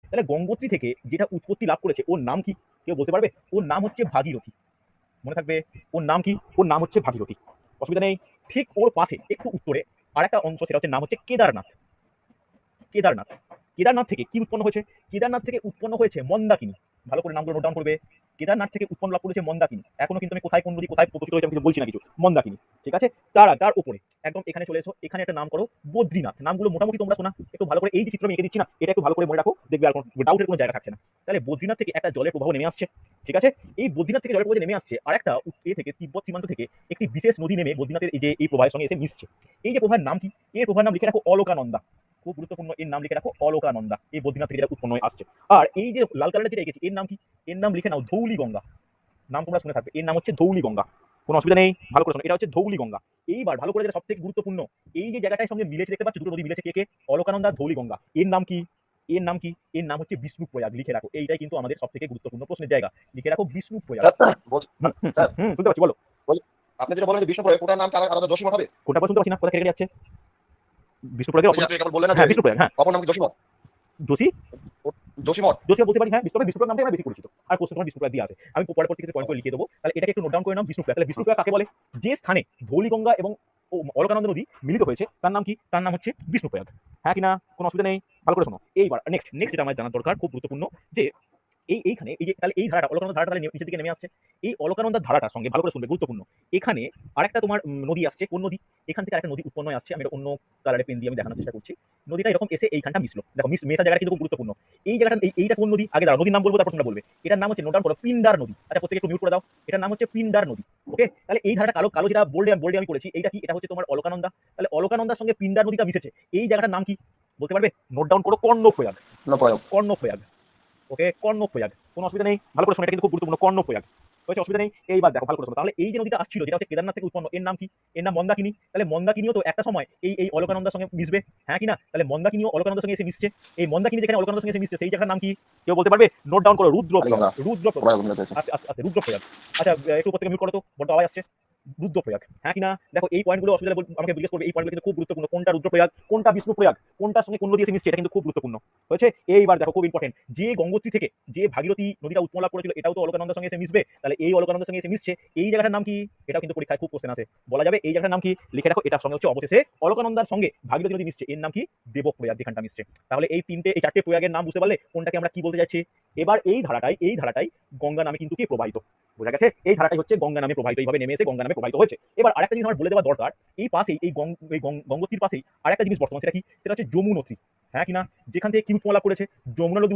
তাহলে গঙ্গোত্রী থেকে যেটা উৎপত্তি লাভ করেছে ওর নাম কি কেউ বলতে পারবে? ওর নাম হচ্ছে ভাগীরথী। মনে থাকবে। ওর নাম কি? ওর নাম হচ্ছে ভাগীরথী। অসুবিধা নেই। ঠিক ওর পাশে একটু উত্তরে আরেকটা অংশ, সেটা হচ্ছে নাম হচ্ছে কেদারনাথ। কেদারনাথ। কেদারনাথ থেকে কি উৎপন্ন হয়েছে? কেদারনাথ থেকে উৎপন্ন হয়েছে মন্দাকিনী। ভালো করে নামগুলো নোট ডাউন করবে। কেদারনাথ থেকে উৎপন্ন লাভ করেছে মন্দাকিনী। এখনো কিন্তু আমি কোথায় কোন নদী কোথায় প্রকৃত হয়েছে আমি কিন্তু বলছি না কিছু। মন্দাকিনী। ঠিক আছে? তার উপরে একদম এখানে চলে এসো। এখানে একটা নাম করো বদ্রীনাথ। নামগুলো মোটামুটি তোমরা শোনা। একটু ভালো করে এই যে চিত্র আমি এঁকে দিচ্ছি না, এটা একটু ভালো করে মনে রাখো। দেখবে আর কোনো ডাউটের কোনো জায়গা থাকছে না। তাহলে বদ্রীনাথ থেকে একটা জলের প্রবাহ নেমে আসছে। ঠিক আছে? এই বদ্রীনাথ থেকে জলের প্রবাহ নেমে আসছে আরেকটা এ থেকে তিব্বত সীমান্ত থেকে একটি বিশেষ নদী নেমে বদ্রীনাথের এই যে এই প্রবাহের সঙ্গে এসে মিশছে। এই যে প্রবাহের নাম কি? এর প্রবাহের নাম লিখে রাখো অলকানন্দা। খুব গুরুত্বপূর্ণ, এর নাম লিখে রাখো অলকানন্দা। এই বদ্রীনাথ থেকে যেটা উৎপন্ন হয়ে আসছে। আর এই যে লাল কালারের যেটা এঁকেছি এর নাম কি? এর নাম লিখে নাও ধৌলি গঙ্গা। নাম তোমরা শুনে থাকবে। এর নাম হচ্ছে ধৌলি গঙ্গা। কোনো অসুবিধা নেই, ভালো করে শোনো। এটা হচ্ছে ধৌলি গঙ্গা। এইবার ভালো করে যেটা সব থেকে গুরুত্বপূর্ণ, এই যে জায়গাটার সঙ্গে মিলেছে দেখতে পাচ্ছ, দুটো নদী মিলেছে কে কে? অলকানন্দা, ধৌলি গঙ্গা। এর নাম কি? এর নাম কি? এর নাম হচ্ছে বিষ্ণু প্রয়াগ। লিখে রাখো। এইটাই কিন্তু আমাদের সব থেকে গুরুত্বপূর্ণ প্রশ্নের জায়গা। লিখে রাখো বিষ্ণু প্রয়াগ। স্যার স্যার বলছি হুম হুম হুম স্যার হুম, শুনতে পাচ্ছি, বলো। বলছি, আপনি যেটা বলেন যে বিষ্ণুপুরে ওটার নাম কি আলাদা জসিমঠ হবে? কোনটা শুনতে পাচ্ছি না, কথা কেটে যাচ্ছে। বিষ্ণু প্রয়াগের ওই যে অপর। আপনি কেবল বললেন না যে হ্যাঁ, বিষ্ণু প্রয়াগ, হ্যাঁ। অপর নাম কি জসিমঠ? যোশী। জসিমঠ। যোশী বলতে পারি, হ্যাঁ। বিষ্ণুপ্রয়াগ নামটা আমার বেশি পরিচিত। আর প্রশ্ন তোমার বিষ্ণুপ্রয়াগ দিয়ে আছে। আমি পরে পর থেকে পয়েন্ট করে লিখে দেবো। তাহলে এটাকে একটু নোট ডাউন করে নাও, বিষ্ণুপ্রয়াগ। তাহলে বিষ্ণুপ্রয়াগ কাকে বলে? যে স্থানে ধৌলিগঙ্গা এবং অলকানন্দা নদী মিলিত হয়েছে তার নাম কি? তার নাম হচ্ছে বিষ্ণুপ্রয়াগ। হ্যাঁ কিনা? কোনো অসুবিধা নেই, ভালো করে শোনো। এইবার নেক্সট নেক্সট যেটা আমার জানার দরকার, খুব গুরুত্বপূর্ণ, যে এইখানে এই যে তাহলে এই ধারাটা অলকানন্দা ধারাটা তাহলে নিচের দিকে নেমে আসছে। এই অলকানন্দার ধারাটার সঙ্গে ভালো করে শুনবে, গুরুত্বপূর্ণ। এখানে আরেকটা তোমার নদী আসছে। কোন নদী? এখান থেকে আরেকটা নদী উৎপন্ন হয়ে আসছে। আমি এটা অন্য কালারে পেন দিয়ে আমি দেখানোর চেষ্টা করছি। নদীটা এরকম এসে এইখানটা মিশলো। দেখো মেশা জায়গাটা কিন্তু খুব গুরুত্বপূর্ণ। এই জায়গাটা এইটা কোন নদী? আগে দাঁড়াও, নদীর নাম বলবো তারপর তোমরা বলবে। এটার নাম হচ্ছে, নোট ডাউন করো, পিন্ডার নদী। আচ্ছা, প্রত্যেকে একটু মিউট করে দাও। এটার নাম হচ্ছে পিন্ডার নদী। ওকে? তাহলে এই ধারাটা কালো কালো যেটা বোল্ডে বোল্ডে আমি করেছি, এইটা কি? এটা হচ্ছে তোমার অলকানন্দা। তাহলে অলকানন্দার সঙ্গে পিন্ডার নদীটা মিশেছে। এই জায়গাটার নাম কি বলতে পারবে? নোট ডাউন করো, কর্ণপ্রয়াগ। প্রয়োগ। কর্ণপ্রয়াগ। ওকে, কর্ণপ্রয়াগ। কোনো অসুবিধা নেই, ভালো করে শোনো, এটা কিন্তু খুব গুরুত্বপূর্ণ। কর্ণপ্রয়াগ হয়েছে, অসুবিধা নেই। এইবার দেখো ভালো করে শোনো। তাহলে এই যে নদীটা আসছিল, যেটা হচ্ছে কেদারনাথ থেকে উৎপন্ন, এর নাম কি? এর নাম মন্দাকিনী। তাহলে মন্দাকিনীও তো একটা সময় এই অলকানন্দার সঙ্গে মিশবে। হ্যাঁ কিনা? তাহলে মন্দাকিনীও অলকানন্দার সঙ্গে এসে মিশছে। এই মন্দাকিনী যেখানে অলকানন্দার সঙ্গে এসে মিশছে সেই জায়গার নাম কি? কেউ বলতে পারবে? নোট ডাউন করো, রুদ্রপ্রয়াগ। কালীগঙ্গা। রুদ্রপ্রয়াগ। প্রয়োগ মিলে হয়েছে। আস্তে আস্তে আস্তে, রুদ্রপ্রয়াগ। আচ্ছা, একটু প্রত্যেকে মিউট করো তো, বড্ড আওয়াজ আসছে। রুদ্রপ্রয়াগ, হ্যাঁ কিনা? দেখো এই পয়েন্টগুলো অসুবিধা আমাকে জিজ্ঞেস করবে। এই পয়েন্টগুলো কিন্তু খুব গুরুত্বপূর্ণ। কোনটা রুদ্রপ্রয়াগ, কোনটা বিষ্ণুপ্রয়াগ, কোনটার সঙ্গে কোন নদী এসে মিশছে, এটা কিন্তু খুব গুরুত্বপূর্ণ হয়েছে। এইবার দেখো, খুব ইম্পর্টেন্ট, যে গঙ্গোত্রী থেকে যে ভাগীরথী নদীটা উৎপন্ন লাভ করেছিল, এটাও তো অলকানন্দার সঙ্গে এসে মিশবে। তাহলে এই অলকানন্দার সঙ্গে এসে মিশছে, এই জায়গাটার নাম কি? এটাও কিন্তু পরীক্ষায় খুব কোশ্চেন আছে। বলা যাবে এই জায়গাটার নাম কি? লিখে রাখো। এটার সঙ্গে হচ্ছে অবশেষে অলকানন্দার সঙ্গে ভাগীরথী নদী মিশছে, এর নাম কি? দেবপ্রয়াগ, যেখানটা মিশছে। তাহলে এই চারটে প্রয়াগের নাম বুঝতে পারলে কোনটাকে আমরা কি বলতে যাচ্ছি। এবার এই ধারাটাই গঙ্গা নামে কিন্তু কি প্রবাহিত। বোঝা গেছে? এই ধারাটাই হচ্ছে গঙ্গা নামে প্রবাহিত, এইভাবে নেমে এসে গঙ্গা নামে প্রবাহিত হয়েছে। এবার আরেকটা জিনিস আমার বলে দেওয়া দরকার। এই পাশেই এই গঙ্গোত্রীর পাশেই আরেকটা জিনিস বর্তমান, সেটা কি? সেটা হচ্ছে যমুনত্রী। হ্যাঁ কিনা? যেখান থেকে কি উৎপন্ন লাভ করেছে? যমুনা নদী